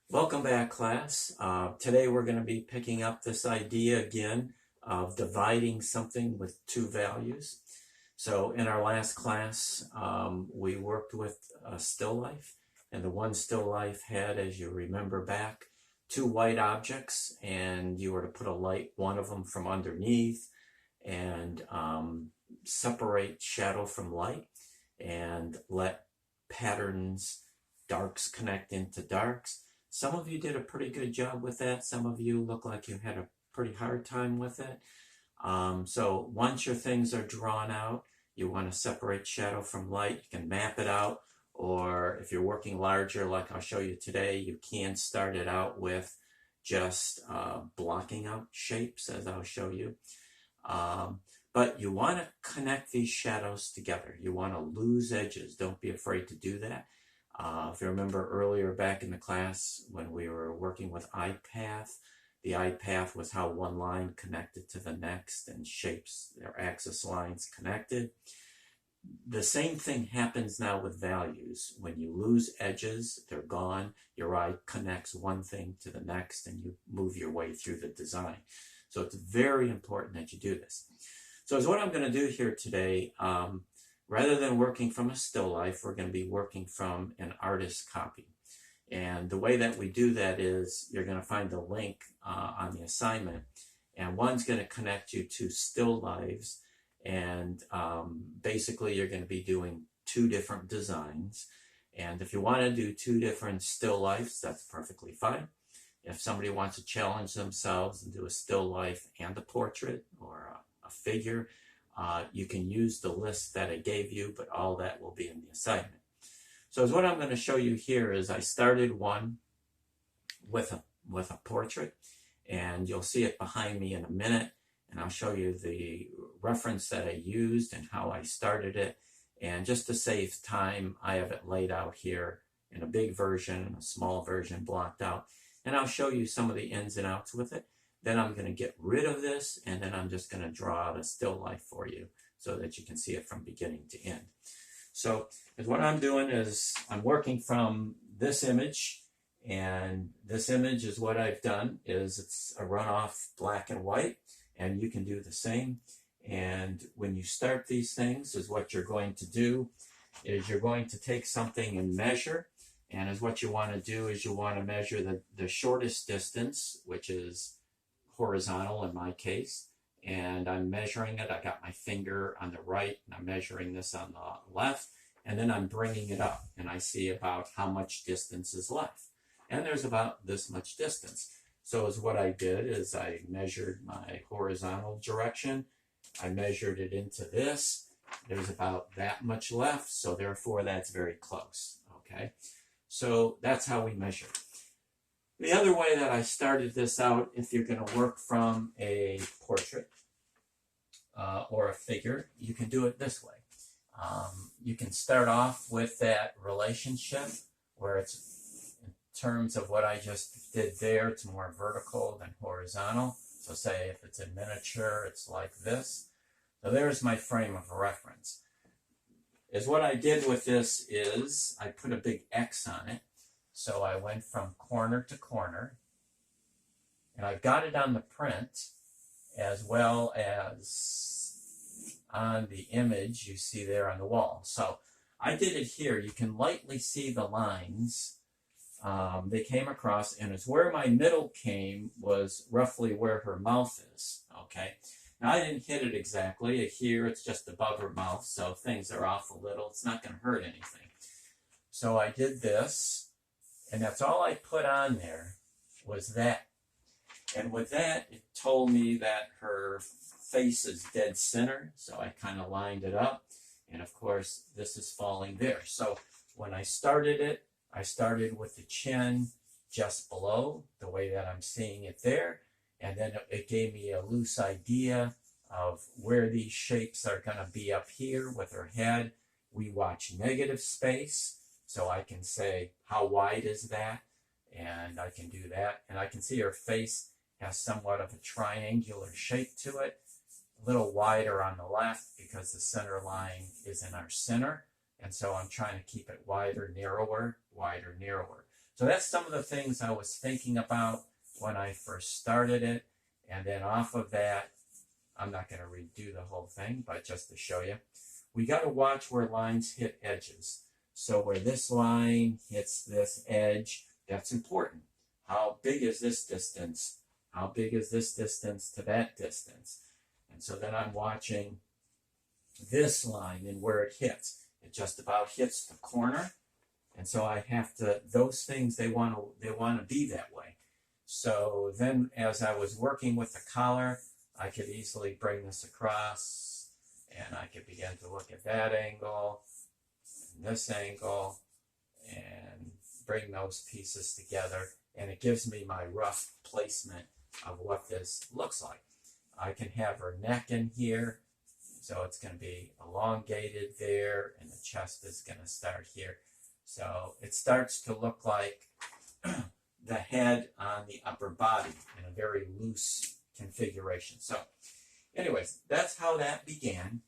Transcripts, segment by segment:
Welcome back, class. Today we're going to be picking up this idea again of dividing something with two values. So in our last class, we worked with a still life, and the one still life had, as you remember back, two white objects, and you were to put a light one of them from underneath and separate shadow from light and let patterns, darks connect into darks. Some of you did a pretty good job with that. Some of you look like you had a pretty hard time with it. So once your things are drawn out, you want to separate shadow from light. You can map it out, or if you're working larger, like I'll show you today, you can start it out with just blocking out shapes, as I'll show you. But you want to connect these shadows together. You want to lose edges. Don't be afraid to do that. If you remember earlier back in the class when we were working with eye path, the eye path was how one line connected to the next and shapes their axis lines connected. The same thing happens now with values. When you lose edges, they're gone. Your eye connects one thing to the next and you move your way through the design. So it's very important that you do this. So as what I'm going to do here today, rather than working from a still life, we're going to be working from an artist copy. And the way that we do that is you're going to find the link on the assignment, and one's going to connect you to still lives. And basically you're going to be doing two different designs. And if you want to do two different still lives, that's perfectly fine. If somebody wants to challenge themselves and do a still life and a portrait or a figure, you can use the list that I gave you, but all that will be in the assignment. So as what I'm going to show you here is I started one with a portrait, and you'll see it behind me in a minute, and I'll show you the reference that I used and how I started it. And just to save time, I have it laid out here in a big version and a small version blocked out, and I'll show you some of the ins and outs with it. Then I'm going to get rid of this, and then I'm just going to draw out a still life for you so that you can see it from beginning to end. So what I'm doing is I'm working from this image, and this image is what I've done is it's a runoff black and white, and you can do the same. And when you start these things is what you're going to do is you're going to take something and measure. And as what you want to do is you want to measure the shortest distance, which is horizontal in my case, and I'm measuring it. I got my finger on the right and I'm measuring this on the left, and then I'm bringing it up and I see about how much distance is left, and there's about this much distance. So as what I did is I measured my horizontal direction, I measured it into this, there's about that much left, so therefore that's very close. Okay, so that's how we measure. The other way that I started this out, if you're going to work from a portrait or a figure, you can do it this way. You can start off with that relationship where it's, in terms of what I just did there, it's more vertical than horizontal. So say if it's in miniature, it's like this. So there's my frame of reference. Is what I did with this is I put a big X on it. So I went from corner to corner, and I got it on the print as well as on the image you see there on the wall. So I did it here. You can lightly see the lines. They came across, and it's where my middle came was roughly where her mouth is. Okay. Now I didn't hit it exactly. Here it's just above her mouth, so things are off a little. It's not going to hurt anything. So I did this. And that's all I put on there was that. And with that, it told me that her face is dead center. So I kind of lined it up. And of course, this is falling there. So when I started it, I started with the chin just below, the way that I'm seeing it there. And then it gave me a loose idea of where these shapes are going to be up here with her head. We watch negative space. So I can say, how wide is that? And I can do that. And I can see her face has somewhat of a triangular shape to it. A little wider on the left because the center line is in our center. And so I'm trying to keep it wider, narrower, wider, narrower. So that's some of the things I was thinking about when I first started it. And then off of that, I'm not going to redo the whole thing, but just to show you, we got to watch where lines hit edges. So where this line hits this edge, that's important. How big is this distance? How big is this distance to that distance? And so then I'm watching this line and where it hits. It just about hits the corner. And so I have to, those things, they want to be that way. So then as I was working with the collar, I could easily bring this across, and I could begin to look at that angle, and this angle, and bring those pieces together, and it gives me my rough placement of what this looks like. I can have her neck in here, so it's going to be elongated there, and the chest is going to start here. So it starts to look like the head on the upper body in a very loose configuration. So anyways, that's how that began.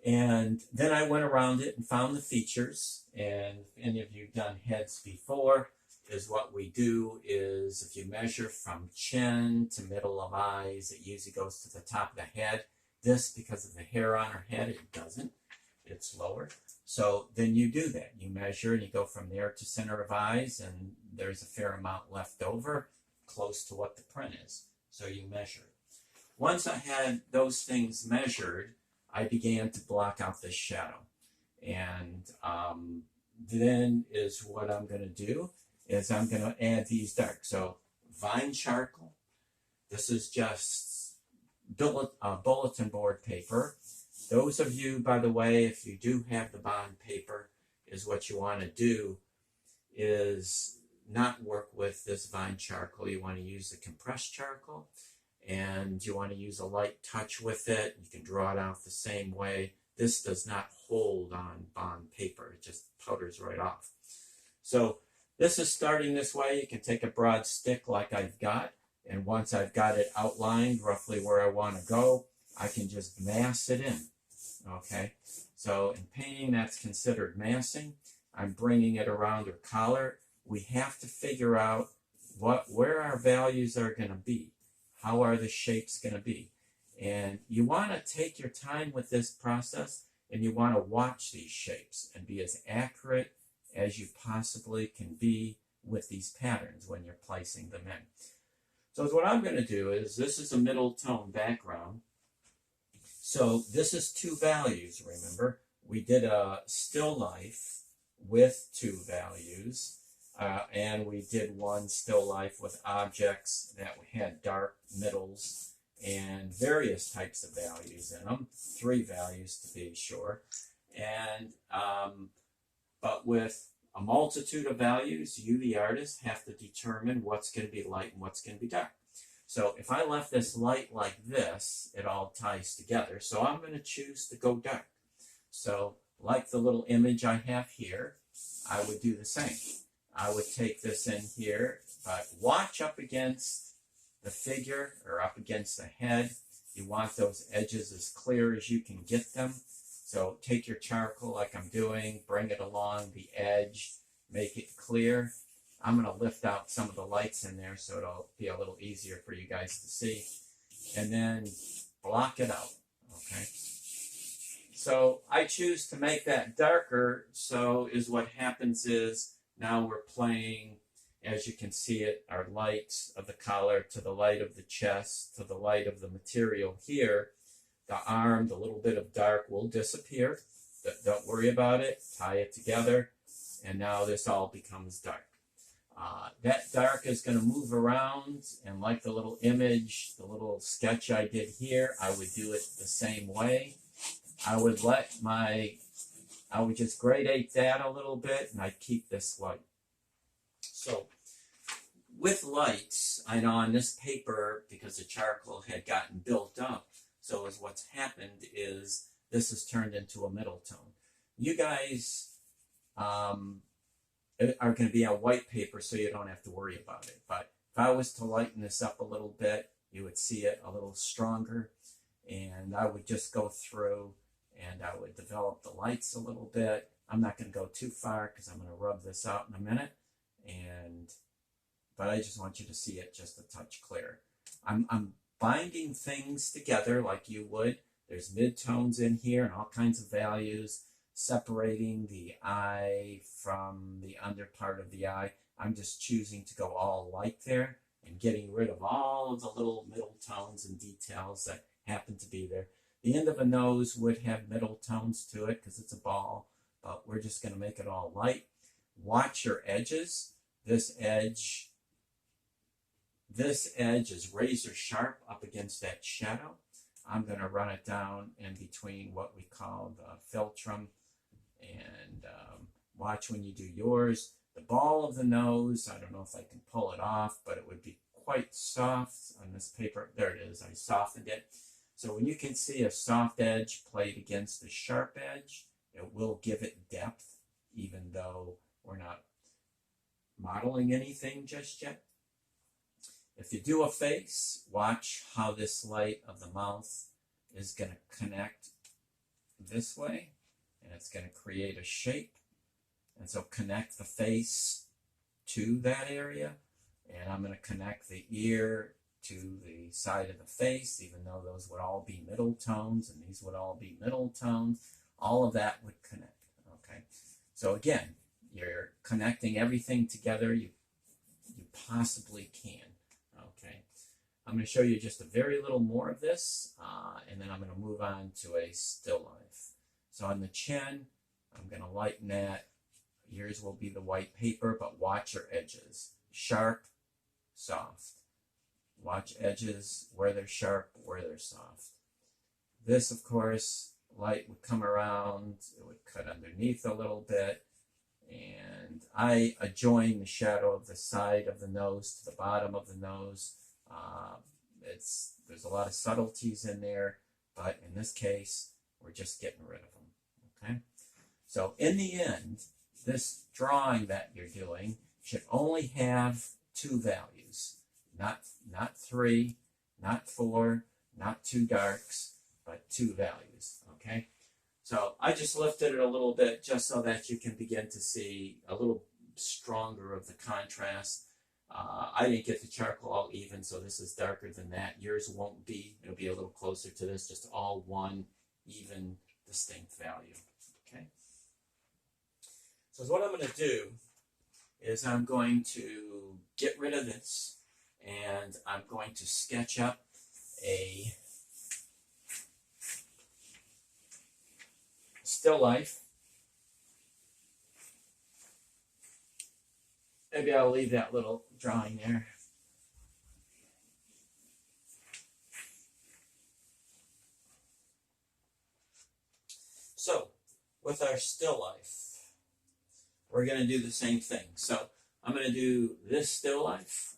And then I went around it and found the features. And if any of you have done heads before, is what we do is if you measure from chin to middle of eyes, it usually goes to the top of the head. This, because of the hair on her head, it doesn't. It's lower. So then you do that. You measure and you go from there to center of eyes, and there's a fair amount left over, close to what the print is. So you measure. Once I had those things measured, I began to block out this shadow. And then is what I'm going to do is I'm going to add these dark. So vine charcoal. This is just bulletin board paper. Those of you, by the way, if you do have the bond paper, is what you want to do is not work with this vine charcoal. You want to use the compressed charcoal, and you want to use a light touch with it. You can draw it out the same way. This does not hold on bond paper. It just powders right off. So this is starting this way. You can take a broad stick like I've got, and once I've got it outlined roughly where I want to go, I can just mass it in. Okay, so in painting, that's considered massing. I'm bringing it around her collar. We have to figure out where our values are going to be. How are the shapes going to be? And you want to take your time with this process, and you want to watch these shapes and be as accurate as you possibly can be with these patterns when you're placing them in. So what I'm going to do is, this is a middle tone background. So this is two values, remember. We did a still life with two values, and we did one still life with objects that had dark middles and various types of values in them, 3 values to be sure. And but with a multitude of values, you, the artist, have to determine what's going to be light and what's going to be dark. So if I left this light like this, it all ties together. So I'm going to choose to go dark. So like the little image I have here, I would do the same. I would take this in here, but watch up against the figure or up against the head. You want those edges as clear as you can get them. So take your charcoal like I'm doing, bring it along the edge, make it clear. I'm going to lift out some of the lights in there so it'll be a little easier for you guys to see. And then block it out, okay? So I choose to make that darker, so is what happens is now we're playing, as you can see it, our lights of the collar to the light of the chest to the light of the material here. The arm, the little bit of dark will disappear. Don't worry about it. Tie it together, and now this all becomes dark. That dark is going to move around, and like the little image, the little sketch I did here, I would do it the same way. I would just gradate that a little bit, and I'd keep this light. So with lights, I know on this paper, because the charcoal had gotten built up, so as what's happened is this is turned into a middle tone. You guys are going to be on white paper, so you don't have to worry about it. But if I was to lighten this up a little bit, you would see it a little stronger. And I would just go through and I would develop the lights a little bit. I'm not going to go too far because I'm going to rub this out in a minute. but I just want you to see it just a touch clearer. I'm binding things together like you would. There's midtones in here and all kinds of values, separating the eye from the under part of the eye. I'm just choosing to go all light there and getting rid of all of the little middle tones and details that happen to be there. The end of a nose would have middle tones to it because it's a ball, but we're just going to make it all light. Watch your edges. This edge is razor sharp up against that shadow. I'm going to run it down in between what we call the philtrum, and watch when you do yours. The ball of the nose, I don't know if I can pull it off, but it would be quite soft on this paper. There it is. I softened it. So when you can see a soft edge played against a sharp edge, it will give it depth, even though we're not modeling anything just yet. If you do a face, watch how this light of the mouth is going to connect this way, and it's going to create a shape. And so connect the face to that area, and I'm going to connect the ear to the side of the face, even though those would all be middle tones, and these would all be middle tones. All of that would connect, okay? So again, you're connecting everything together you possibly can, okay? I'm going to show you just a very little more of this, and then I'm going to move on to a still life. So on the chin, I'm going to lighten that. Yours will be the white paper, but watch your edges. Sharp, soft. Watch edges where they're sharp, where they're soft. This, of course, light would come around. It would cut underneath a little bit. And I adjoin the shadow of the side of the nose to the bottom of the nose. There's a lot of subtleties in there, but in this case, we're just getting rid of them, okay? So in the end, this drawing that you're doing should only have two values, not three, not four, not two darks, but two values, okay? So I just lifted it a little bit just so that you can begin to see a little stronger of the contrast. I didn't get the charcoal all even, so this is darker than that. Yours won't be. It'll be a little closer to this, just all one even distinct value, okay? So what I'm going to do is I'm going to get rid of this, and I'm going to sketch up a still life. Maybe I'll leave that little drawing there. So, with our still life, we're going to do the same thing. So, I'm going to do this still life.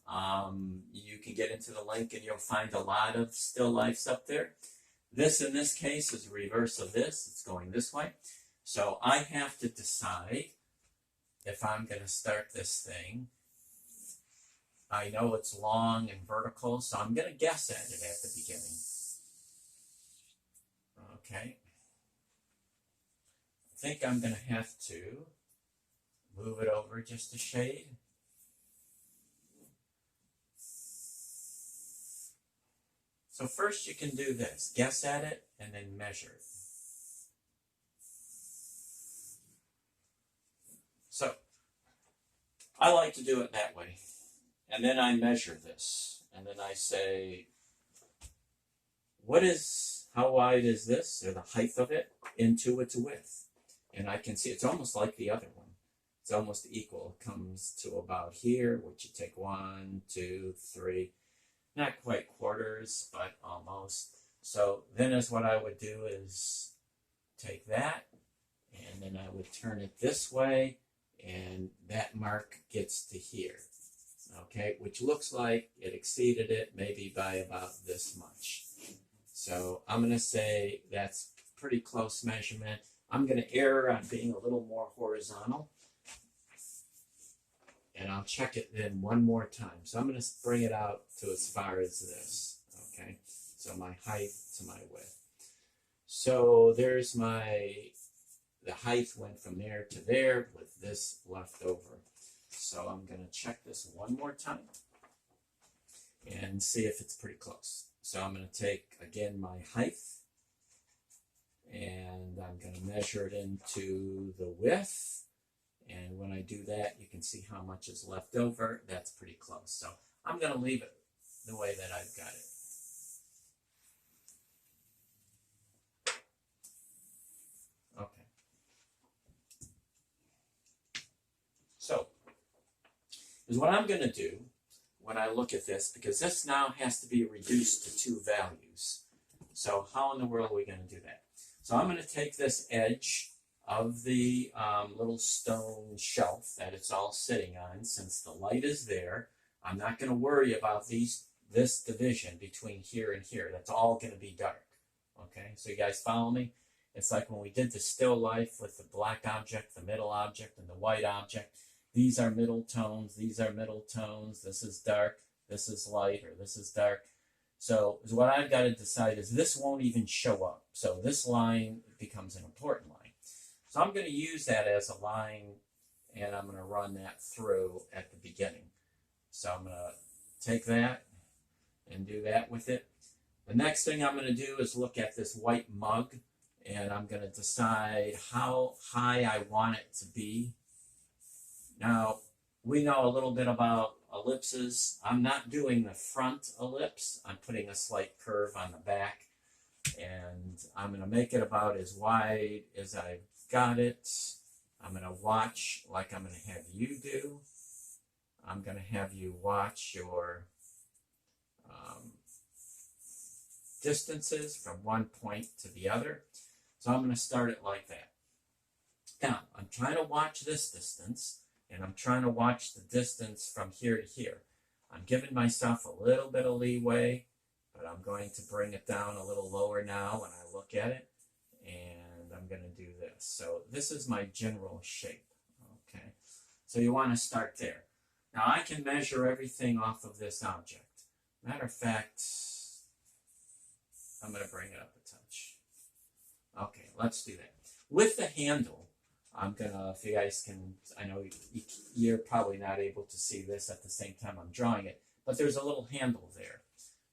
You can get into the link and you'll find a lot of still lifes up there. This, in this case, is the reverse of this. It's going this way. So, I have to decide if I'm going to start this thing. I know it's long and vertical, so I'm going to guess at it at the beginning. Okay. I think I'm going to have to move it over just a shade. So first you can do this. Guess at it and then measure it. So I like to do it that way. And then I measure this. And then I say, how wide is this, or the height of it, into its width? And I can see it's almost like the other one. It's almost equal. It comes to about here, which you take 1, 2, 3. Not quite quarters, but almost. So then what I would do is take that, and then I would turn it this way, and that mark gets to here. Okay, which looks like it exceeded it maybe by about this much. So I'm going to say that's pretty close measurement. I'm going to err on being a little more horizontal. And I'll check it then one more time. So I'm going to bring it out to as far as this. Okay, so my height to my width. So there's the height went from there to there with this left over. So I'm going to check this one more time and see if it's pretty close. So I'm going to take, again, my height, and I'm going to measure it into the width. And when I do that, you can see how much is left over. That's pretty close. So I'm going to leave it the way that I've got it. Okay. So, is what I'm going to do when I look at this, because this now has to be reduced to two values. So how in the world are we going to do that? So I'm going to take this edge of the little stone shelf that it's all sitting on. Since the light is there, I'm not going to worry about this division between here and here. That's all going to be dark. Okay, so you guys follow me? It's like when we did the still life with the black object, the middle object, and the white object. These are middle tones, these are middle tones, this is dark, this is light, or this is dark. So what I've got to decide is this won't even show up. So this line becomes an important line. So I'm going to use that as a line, and I'm going to run that through at the beginning. So I'm going to take that and do that with it. The next thing I'm going to do is look at this white mug, and I'm going to decide how high I want it to be. Now, we know a little bit about ellipses. I'm not doing the front ellipse. I'm putting a slight curve on the back, and I'm going to make it about as wide as I've got it. I'm going to watch like I'm going to have you do. I'm going to have you watch your distances from one point to the other. So I'm going to start it like that. Now, I'm trying to watch this distance, and I'm trying to watch the distance from here to here. I'm giving myself a little bit of leeway, but I'm going to bring it down a little lower now when I look at it, and I'm going to do this. So this is my general shape, okay? So you want to start there. Now I can measure everything off of this object. Matter of fact, I'm going to bring it up a touch. Okay, let's do that. With the handle, I'm going to, if you guys can, I know you're probably not able to see this at the same time I'm drawing it, but there's a little handle there.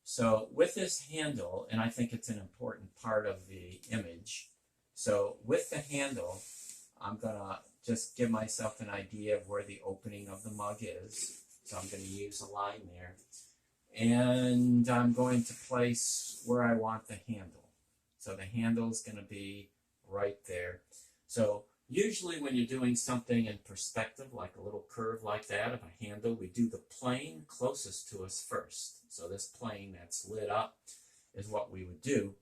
So with this handle, and I think it's an important part of the image, so with the handle, I'm going to just give myself an idea of where the opening of the mug is. So I'm going to use a line there. And I'm going to place where I want the handle. So the handle is going to be right there. So usually when you're doing something in perspective, like a little curve like that of a handle, we do the plane closest to us first. So this plane that's lit up is what we would do.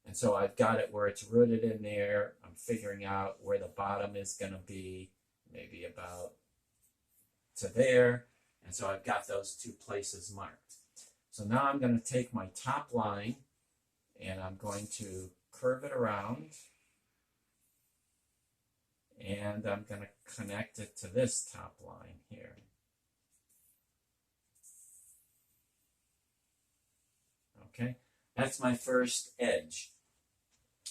And so I've got it where it's rooted in there. I'm figuring out where the bottom is going to be, maybe about to there. And so I've got those two places marked. So now I'm going to take my top line, and I'm going to curve it around. And I'm going to connect it to this top line here. Okay, that's my first edge.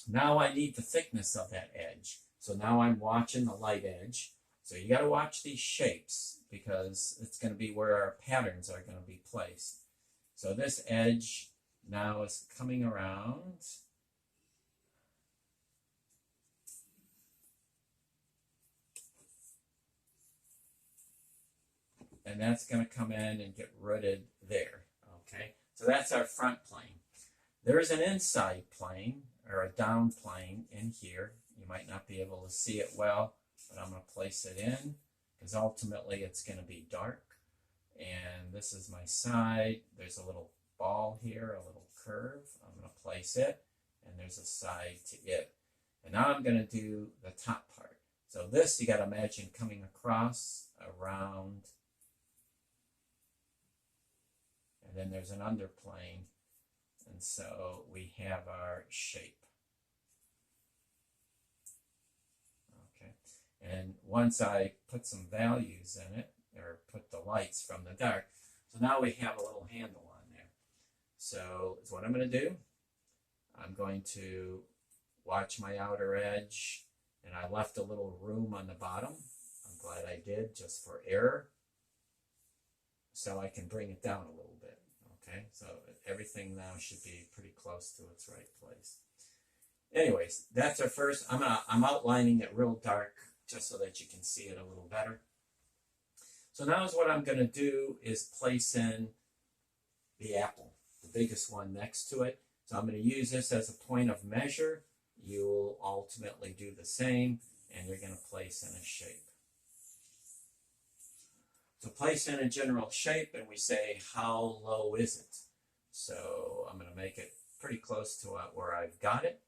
Now I need the thickness of that edge. So now I'm watching the light edge. So you got to watch these shapes, because it's going to be where our patterns are going to be placed. So this edge now is coming around. And that's going to come in and get rooted there. Okay, so that's our front plane. There is an inside plane, or a down plane in here. You might not be able to see it well, but I'm going to place it in, because ultimately it's going to be dark. And this is my side. There's a little ball here, a little curve. I'm going to place it, and there's a side to it. And now I'm going to do the top part. So this, you got to imagine coming across, around, and then there's an underplane. And so we have our shape. Okay. And once I put some values in it, or put the lights from the dark, so now we have a little handle on there. So what I'm going to do, I'm going to watch my outer edge, and I left a little room on the bottom. I'm glad I did, just for error. so I can bring it down a little bit. Okay, so everything now should be pretty close to its right place. Anyways, that's our first. I'm outlining it real dark just so that you can see it a little better. So now what I'm going to do is place in the apple, the biggest one next to it. So I'm going to use this as a point of measure. You'll ultimately do the same, and you're going to place in a shape. So place in a general shape, and we say, how low is it? So I'm going to make it pretty close to where I've got it,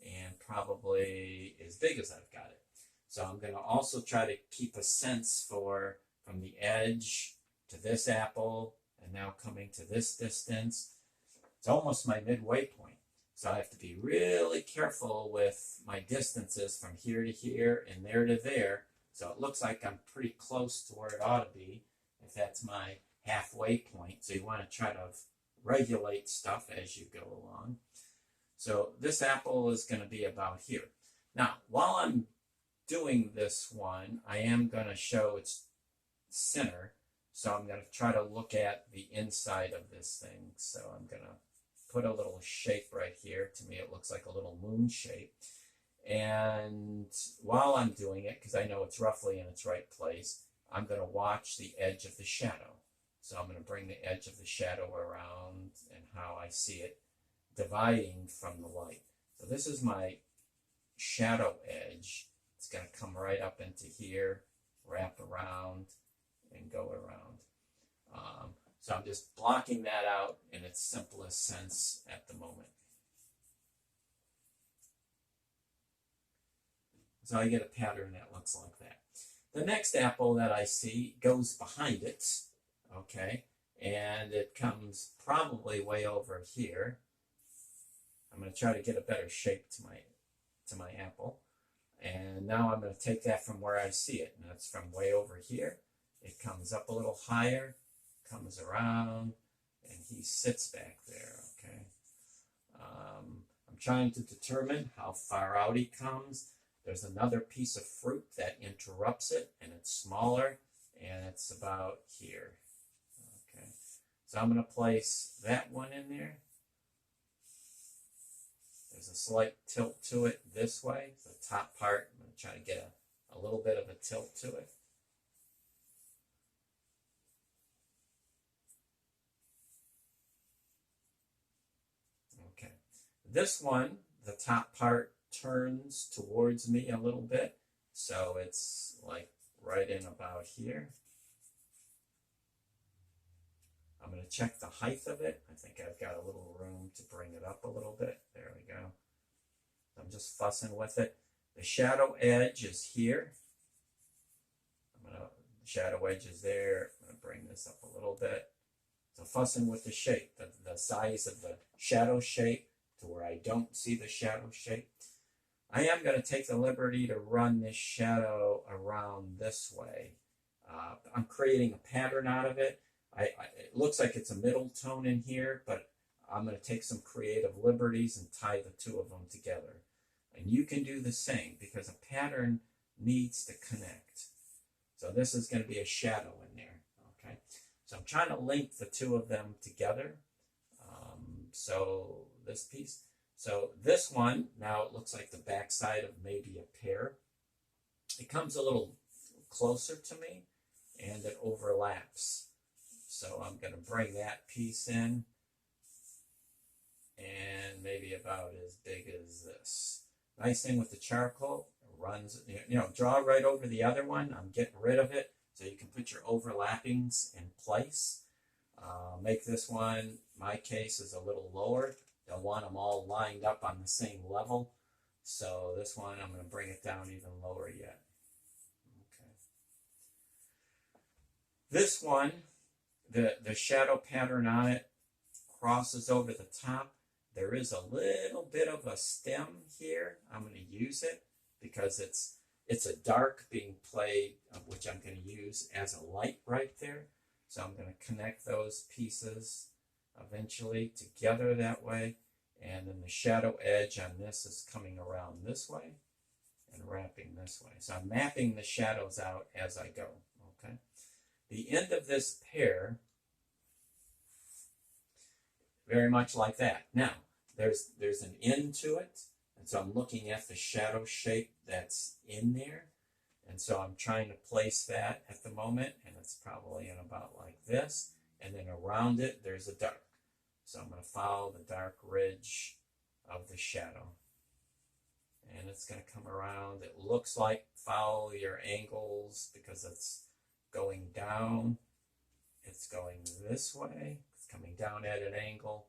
and probably as big as I've got it. So I'm going to also try to keep a sense for from the edge to this apple, and now coming to this distance. It's almost my midway point. So I have to be really careful with my distances from here to here and there to there. So it looks like I'm pretty close to where it ought to be, if that's my halfway point. So you want to try to regulate stuff as you go along. So this apple is going to be about here. Now, while I'm doing this one, I am going to show its center. So I'm going to try to look at the inside of this thing. So I'm going to put a little shape right here. To me, it looks like a little moon shape. And while I'm doing it, because I know it's roughly in its right place, I'm going to watch the edge of the shadow. So I'm going to bring the edge of the shadow around and how I see it dividing from the light. So this is my shadow edge. It's going to come right up into here, wrap around, and go around. So I'm just blocking that out in its simplest sense at the moment. So I get a pattern that looks like that. The next apple that I see goes behind it, okay, and it comes probably way over here. I'm going to try to get a better shape to my apple. And now I'm going to take that from where I see it, and that's from way over here. It comes up a little higher, comes around, and he sits back there, okay? I'm trying to determine how far out he comes. There's another piece of fruit that interrupts it, and it's smaller, and it's about here, okay? So I'm going to place that one in there. There's a slight tilt to it this way. The top part, I'm going to try to get a little bit of a tilt to it. Okay. This one, the top part turns towards me a little bit. So it's like right in about here. I'm going to check the height of it. I think I've got a little room to bring it up a little bit. There we go. I'm just fussing with it. The shadow edge is here. The shadow edge is there. I'm going to bring this up a little bit. So fussing with the shape, the size of the shadow shape to where I don't see the shadow shape. I am going to take the liberty to run this shadow around this way. I'm creating a pattern out of it. It looks like it's a middle tone in here, but I'm going to take some creative liberties and tie the two of them together. And you can do the same because a pattern needs to connect. So this is going to be a shadow in there, okay? So I'm trying to link the two of them together. So this piece. So this one, now it looks like the backside of maybe a pear. It comes a little closer to me, and it overlaps. So I'm going to bring that piece in, and maybe about as big as this. Nice thing with the charcoal, it runs, draw right over the other one. I'm getting rid of it, so you can put your overlappings in place. Make this one, my case, is a little lower. You'll want them all lined up on the same level. So this one, I'm going to bring it down even lower yet. Okay. This one, the shadow pattern on it crosses over the top. There is a little bit of a stem here. I'm going to use it because it's a dark being played, which I'm going to use as a light right there. So I'm going to connect those pieces eventually together that way. And then the shadow edge on this is coming around this way and wrapping this way. So I'm mapping the shadows out as I go, okay? The end of this pear very much like that. Now, there's an end to it, and so I'm looking at the shadow shape that's in there, and so I'm trying to place that at the moment, and it's probably in about like this, and then around it there's a dark. So I'm going to follow the dark ridge of the shadow, and it's going to come around. It looks like follow your angles because it's going down. It's going this way. It's coming down at an angle,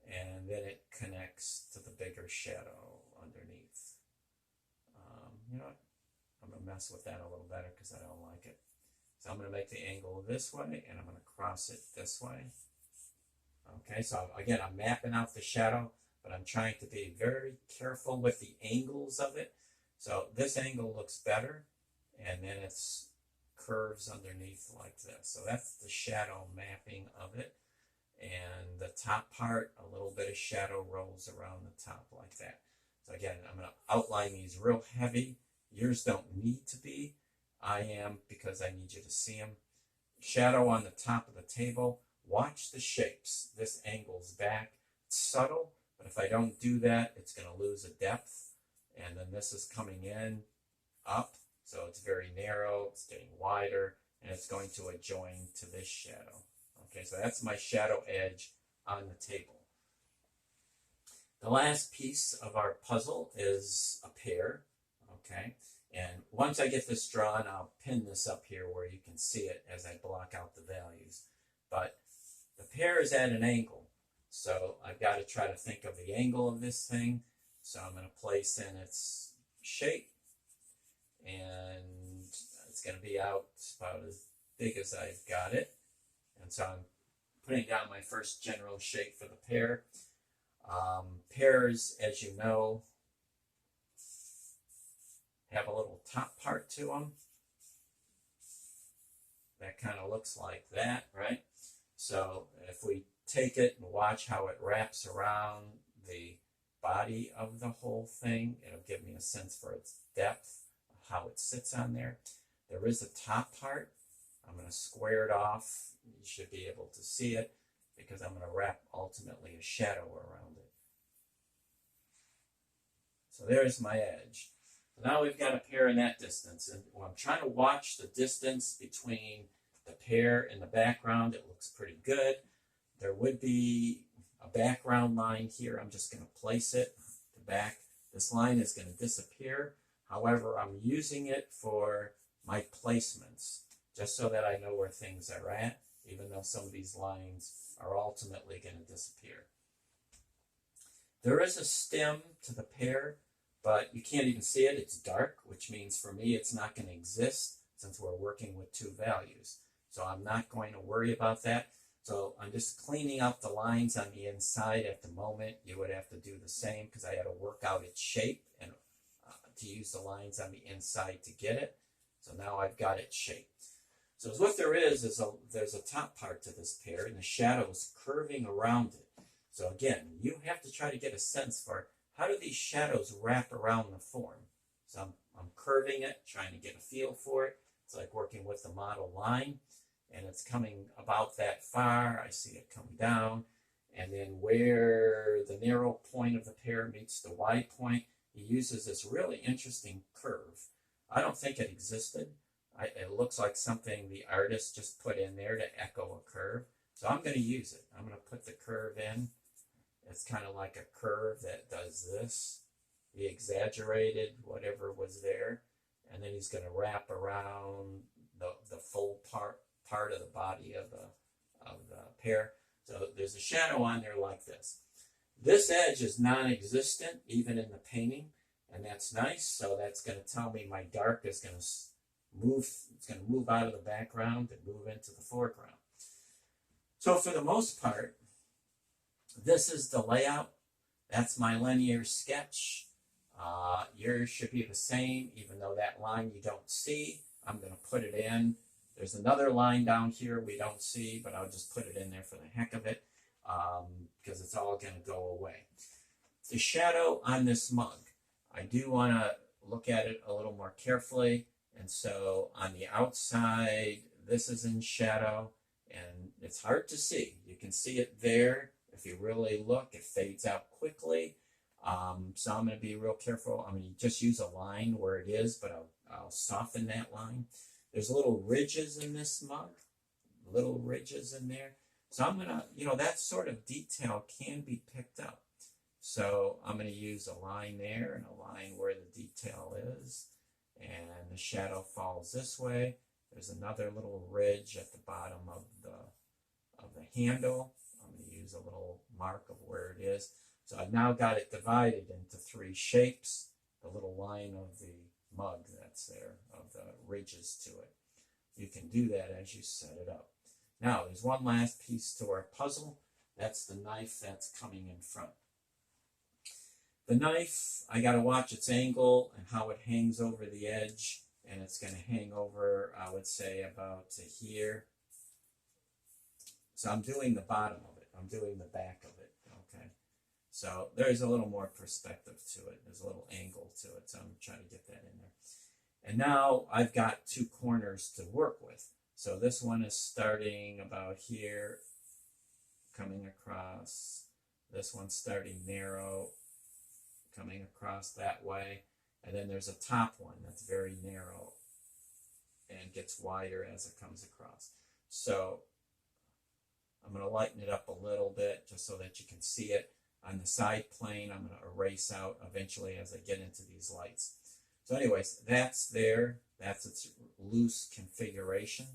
and then it connects to the bigger shadow underneath. You know what? I'm going to mess with that a little better because I don't like it. So I'm going to make the angle this way, and I'm going to cross it this way. Okay, so again, I'm mapping out the shadow, but I'm trying to be very careful with the angles of it. So this angle looks better, and then it's curves underneath like this. So that's the shadow mapping of it. And the top part, a little bit of shadow rolls around the top like that. So again, I'm going to outline these real heavy. Yours don't need to be. I am, because I need you to see them. Shadow on the top of the table. Watch the shapes. This angle's back. It's subtle, but if I don't do that, it's going to lose a depth. And then this is coming in, up, so it's very narrow, it's getting wider, and it's going to adjoin to this shadow. Okay, so that's my shadow edge on the table. The last piece of our puzzle is a pear, okay? And once I get this drawn, I'll pin this up here where you can see it as I block out the values. But the pear is at an angle, so I've got to try to think of the angle of this thing. So I'm going to place in its shape, and it's going to be out about as big as I've got it. And so I'm putting down my first general shape for the pear. Pears, as you know, have a little top part to them. That kind of looks like that, right? So if we take it and watch how it wraps around the body of the whole thing, it'll give me a sense for its depth, how it sits on there. There is a top part. I'm going to square it off. You should be able to see it because I'm going to wrap ultimately a shadow around it. So there's my edge. So now we've got a pear in that distance, and I'm trying to watch the distance between the pear and the background. It looks pretty good. There would be a background line here. I'm just going to place it. The back, this line is going to disappear. However, I'm using it for my placements, just so that I know where things are at, even though some of these lines are ultimately going to disappear. There is a stem to the pear, but you can't even see it. It's dark, which means for me it's not going to exist since we're working with two values. So I'm not going to worry about that. So I'm just cleaning up the lines on the inside at the moment. You would have to do the same because I had to work out its shape and to use the lines on the inside to get it. So now I've got it shaped. So what there is there's a top part to this pear, and the shadow is curving around it. So again, you have to try to get a sense for how do these shadows wrap around the form. So I'm curving it, trying to get a feel for it. It's like working with the model line, and it's coming about that far. I see it come down, and then where the narrow point of the pear meets the wide point, he uses this really interesting curve. I don't think it existed. It looks like something the artist just put in there to echo a curve. So I'm going to use it. I'm going to put the curve in. It's kind of like a curve that does this. He exaggerated whatever was there, and then he's going to wrap around the full part of the body of the pear. So there's a shadow on there like this. This edge is non-existent even in the painting, and that's nice. So that's going to tell me my dark is going to move. It's going to move out of the background and move into the foreground. So for the most part, this is the layout. That's my linear sketch. Yours should be the same, even though that line you don't see. I'm going to put it in. There's another line down here we don't see, but I'll just put it in there for the heck of it because it's all going to go away. The shadow on this mug, I do want to look at it a little more carefully. And so on the outside, this is in shadow, and it's hard to see. You can see it there If you really look, it fades out quickly. So I'm going to be real careful. I'm going to just use a line where it is, but I'll soften that line. There's little ridges in this mug, little ridges in there. So I'm going to, that sort of detail can be picked up. So I'm going to use a line there and a line where the detail is. And the shadow falls this way. There's another little ridge at the bottom of the handle. I'm going to use a little mark of where it is. So I've now got it divided into 3 shapes. The little line of the mug that's there, of the ridges to it. You can do that as you set it up. Now, there's one last piece to our puzzle. That's the knife that's coming in front. The knife, I got to watch its angle and how it hangs over the edge. And it's going to hang over, I would say, about to here. So I'm doing the bottom of it. I'm doing the back of it, okay? So there's a little more perspective to it. There's a little angle to it. So I'm trying to get that in there. And now I've got 2 corners to work with. So this one is starting about here, coming across. This one's starting narrow, coming across that way. And then there's a top one that's very narrow and gets wider as it comes across. So I'm going to lighten it up a little bit just so that you can see it. On the side plane, I'm going to erase out eventually as I get into these lights. So anyways, that's there. That's its loose configuration.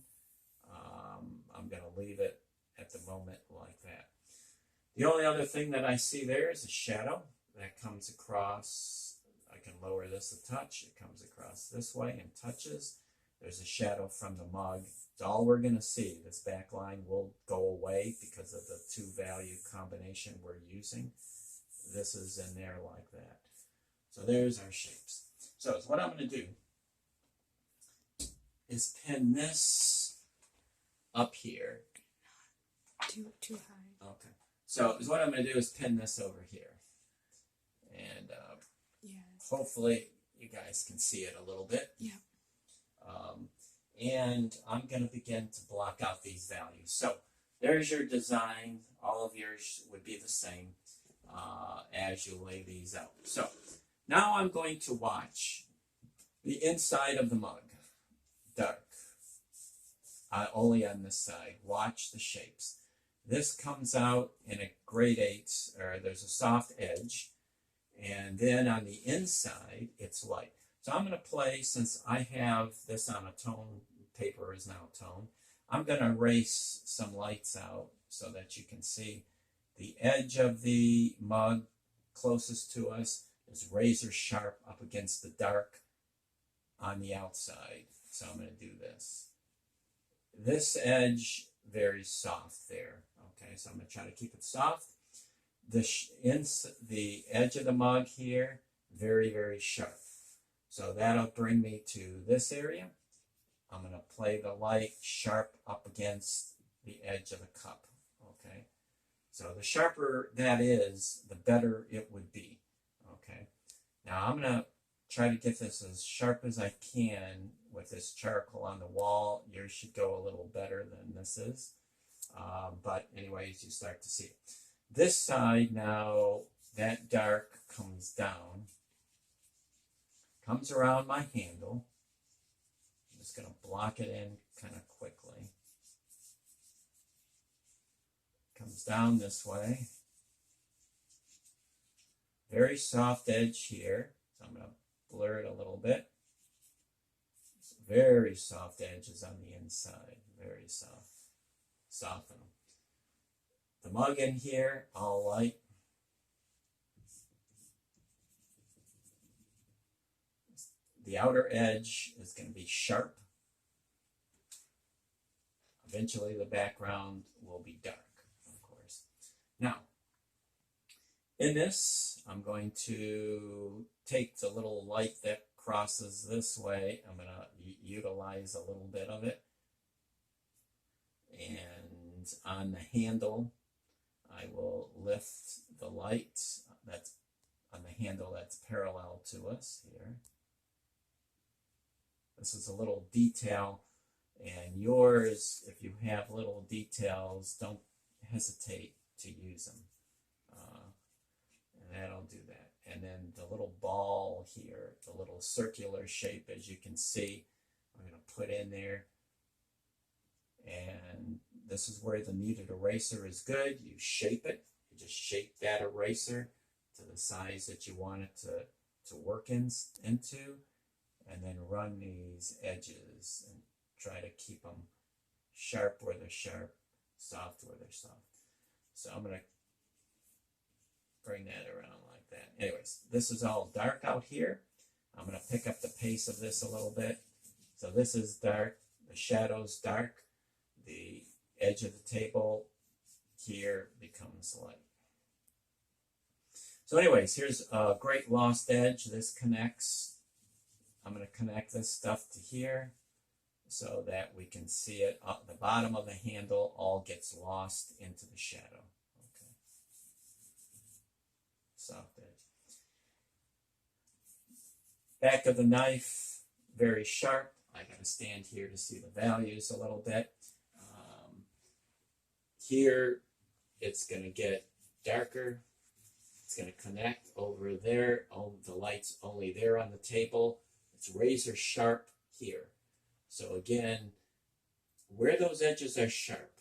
I'm going to leave it at the moment like that. The only other thing that I see there is a shadow that comes across. I can lower this a touch. It comes across this way and touches. There's a shadow from the mug. It's all we're going to see. This back line will go away because of the 2-value combination we're using. This is in there like that. So there's our shapes. So what I'm going to do is pin this up here. Too high. Okay. So what I'm going to do is pin this over here. And yes. Hopefully you guys can see it a little bit. Yeah. And I'm going to begin to block out these values. So there's your design. All of yours would be the same as you lay these out. So now I'm going to watch the inside of the mug, dark, only on this side. Watch the shapes. This comes out in a grade 8, or there's a soft edge, and then on the inside, it's light. So I'm going to play, since I have this on a tone, paper is now tone, I'm going to erase some lights out so that you can see the edge of the mug closest to us is razor sharp up against the dark on the outside. So I'm going to do this. This edge, very soft there. Okay, so I'm going to try to keep it soft. The edge of the mug here, very, very sharp. So that'll bring me to this area. I'm going to play the light sharp up against the edge of the cup. Okay, so the sharper that is, the better it would be. Okay, now I'm going to try to get this as sharp as I can with this charcoal on the wall. Yours should go a little better than this is. But anyways, you start to see it. This side now, that dark comes down, comes around my handle. I'm just going to block it in kind of quickly. Comes down this way. Very soft edge here. So I'm going to blur it a little bit. Very soft edges on the inside. Very soft. Soften them. The mug in here, all light. The outer edge is going to be sharp. Eventually the background will be dark, of course. Now, in this, I'm going to take the little light that crosses this way. I'm going to utilize a little bit of it. And on the handle, I will lift the light that's on the handle that's parallel to us here. This is a little detail, and yours, if you have little details, don't hesitate to use them. And that'll do that. And then the little ball here, the little circular shape, as you can see, I'm going to put in there. And this is where the kneaded eraser is good. You shape it. You just shape that eraser to the size that you want it to work into. And then run these edges and try to keep them sharp where they're sharp, soft where they're soft. So I'm going to bring that around like that. Anyways, this is all dark out here. I'm going to pick up the pace of this a little bit. So this is dark. The shadow's dark. The edge of the table here becomes light. So anyways, here's a great lost edge. This connects. I'm going to connect this stuff to here so that we can see it. Up the bottom of the handle all gets lost into the shadow. Okay. Soft edge. Back of the knife, very sharp. I got to stand here to see the values a little bit. Here, it's going to get darker. It's going to connect over there. Oh, the light's only there on the table. It's razor sharp here. So again, where those edges are sharp,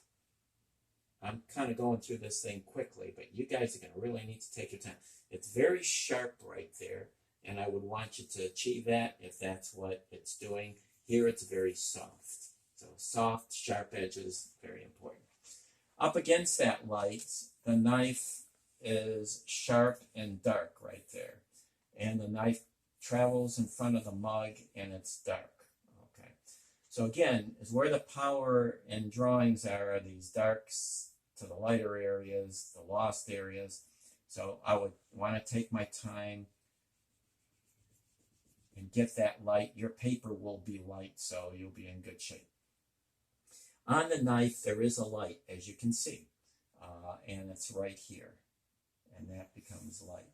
I'm kind of going through this thing quickly, but you guys are going to really need to take your time. It's very sharp right there, and I would want you to achieve that if that's what it's doing. Here it's very soft. So soft, sharp edges, very important. Up against that light, the knife is sharp and dark right there. And the knife travels in front of the mug and it's dark. Okay. So again, is where the power and drawings are these darks to the lighter areas, the lost areas. So I would want to take my time and get that light. Your paper will be light, so you'll be in good shape. On the knife, there is a light, as you can see, and it's right here, and that becomes light.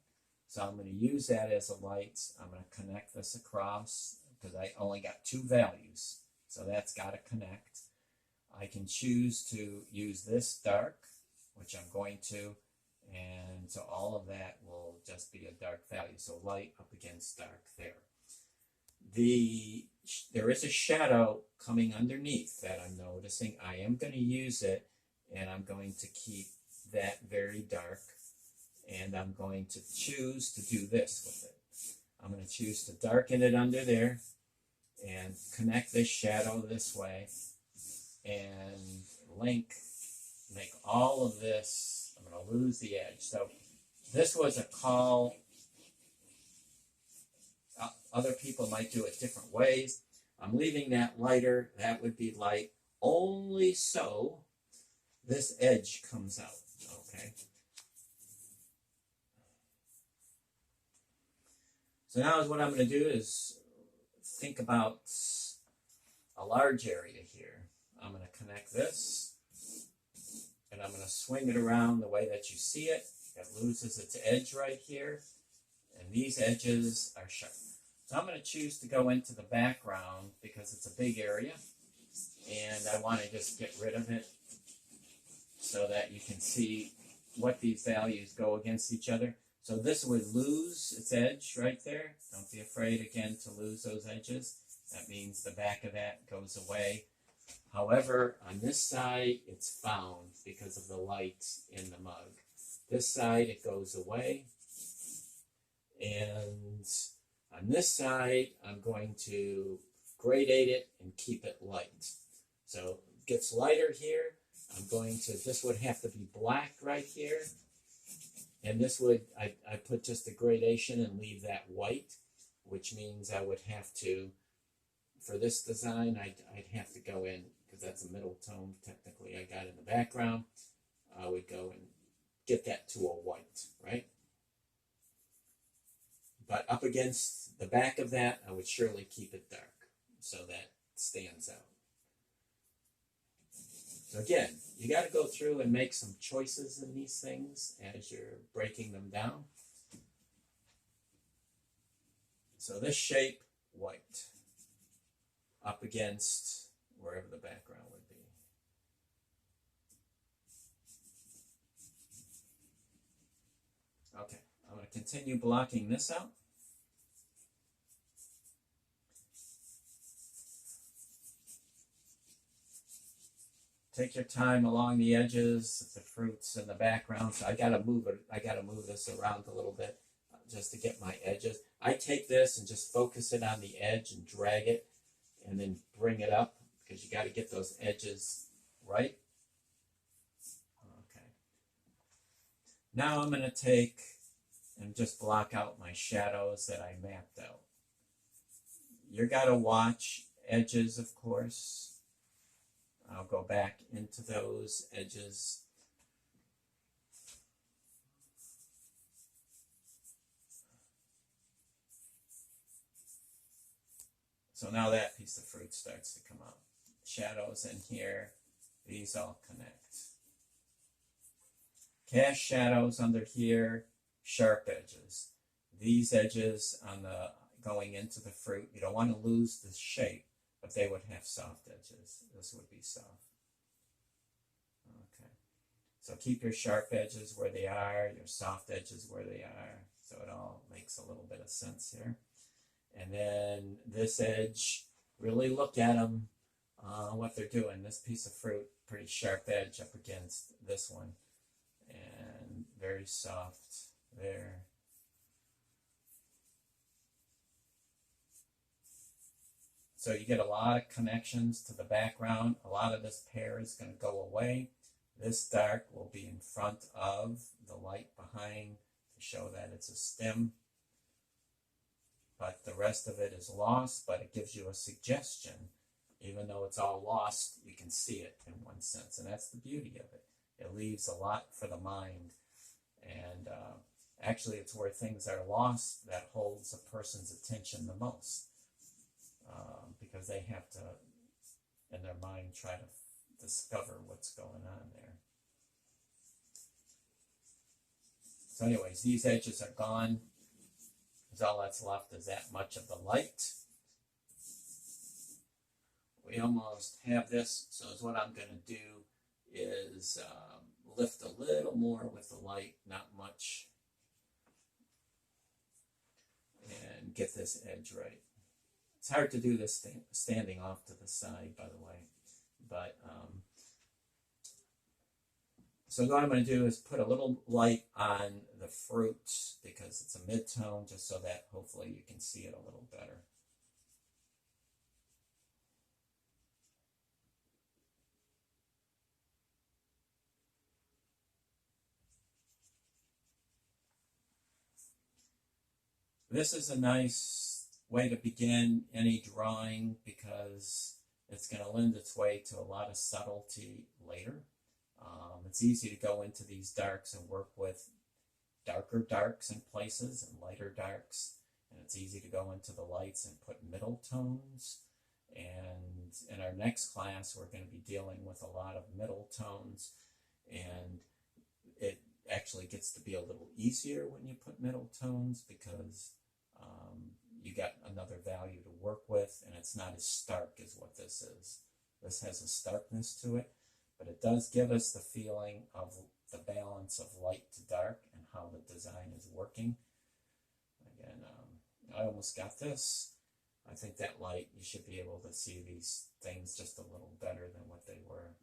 So I'm going to use that as a light. I'm going to connect this across because I only got two values, so that's got to connect. I can choose to use this dark, which I'm going to, and so all of that will just be a dark value. So light up against dark there. There is a shadow coming underneath that I'm noticing. I am going to use it, and I'm going to keep that very dark, and I'm going to choose to do this with it. I'm going to choose to darken it under there and connect this shadow this way and make all of this. I'm going to lose the edge. So this was a call. Other people might do it different ways. I'm leaving that lighter. That would be light only so this edge comes out. Okay. So now what I'm going to do is think about a large area here. I'm going to connect this, and I'm going to swing it around the way that you see it. It loses its edge right here, and these edges are sharp. So I'm going to choose to go into the background because it's a big area, and I want to just get rid of it so that you can see what these values go against each other. So this would lose its edge right there. Don't be afraid, again, to lose those edges. That means the back of that goes away. However, on this side, it's found because of the light in the mug. This side, it goes away. And on this side, I'm going to gradate it and keep it light. So it gets lighter here. This would have to be black right here. And this would, I put just a gradation and leave that white, which means I would have to, for this design, I'd have to go in, because that's a middle tone, technically I got in the background. I would go and get that to a white, right? But up against the back of that, I would surely keep it dark so that stands out. So again, you got to go through and make some choices in these things as you're breaking them down. So this shape, white, up against wherever the background would be. continue blocking this out. Take your time along the edges, the fruits in the background. So I gotta move this around a little bit just to get my edges. I take this and just focus it on the edge and drag it and then bring it up because you got to get those edges right. Okay. Now I'm going to take and just block out my shadows that I mapped out. You got to watch edges, of course. I'll go back into those edges. So now that piece of fruit starts to come out. Shadows in here, these all connect. Cast shadows under here, sharp edges. These edges on the going into the fruit, you don't want to lose the shape, but they would have soft edges. This would be soft. Okay. So keep your sharp edges where they are, your soft edges where they are. So it all makes a little bit of sense here. And then this edge, really look at them, what they're doing. This piece of fruit, pretty sharp edge up against this one. And very soft there. So you get a lot of connections to the background. A lot of this pear is going to go away. This dark will be in front of the light behind to show that it's a stem. But the rest of it is lost, but it gives you a suggestion. Even though it's all lost, you can see it in one sense, and that's the beauty of it. It leaves a lot for the mind. And actually, it's where things are lost that holds a person's attention the most. Because they have to, in their mind, try to discover what's going on there. So anyways, these edges are gone. Because all that's left is that much of the light. We almost have this, so what I'm going to do is lift a little more with the light, not much, and get this edge right. It's hard to do this standing off to the side, by the way, but so what I'm going to do is put a little light on the fruit because it's a mid-tone, just so that hopefully you can see it a little better. This is a nice way to begin any drawing because it's going to lend its way to a lot of subtlety later. It's easy to go into these darks and work with darker darks in places and lighter darks, and it's easy to go into the lights and put middle tones. And in our next class, we're going to be dealing with a lot of middle tones, and it actually gets to be a little easier when you put middle tones because you got another value to work with, and it's not as stark as what this is. This has a starkness to it, but it does give us the feeling of the balance of light to dark and how the design is working. Again, I almost got this. I think that light, you should be able to see these things just a little better than what they were.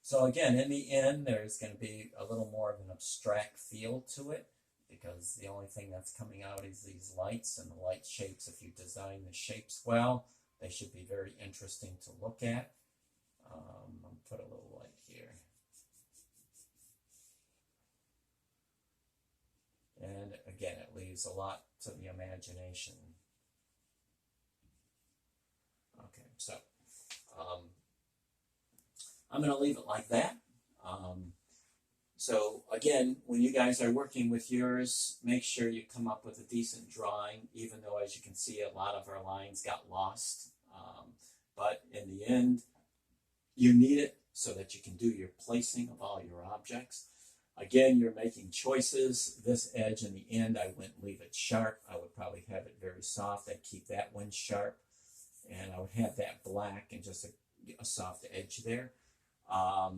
So again, in the end, there's going to be a little more of an abstract feel to it because the only thing that's coming out is these lights and the light shapes. If you design the shapes well, they should be very interesting to look at. I'll put a little light here. And again, it leaves a lot to the imagination. Okay, so I'm going to leave it like that. So again, when you guys are working with yours, make sure you come up with a decent drawing, even though, as you can see, a lot of our lines got lost. But in the end, you need it so that you can do your placing of all your objects. Again, you're making choices. This edge in the end, I wouldn't leave it sharp. I would probably have it very soft. I'd keep that one sharp. And I would have that black and just a soft edge there.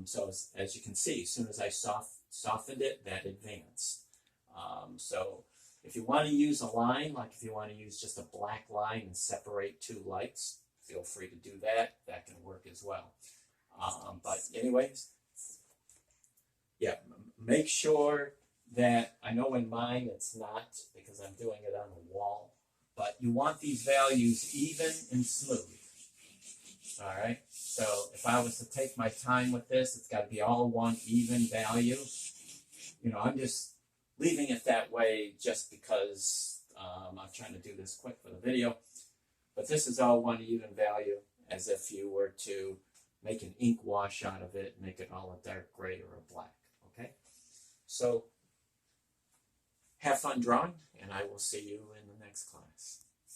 So as you can see, as soon as I softened it, that advanced. So if you want to use a line, like if you want to use just a black line and separate two lights, feel free to do that. That can work as well. But anyways, yeah, make sure that, I know in mine it's not because I'm doing it on a wall, but you want these values even and smooth. All right, so if I was to take my time with this, it's got to be all one even value. You know, I'm just leaving it that way just because I'm trying to do this quick for the video. But this is all one even value, as if you were to make an ink wash out of it, make it all a dark gray or a black, okay? So have fun drawing, and I will see you in the next class.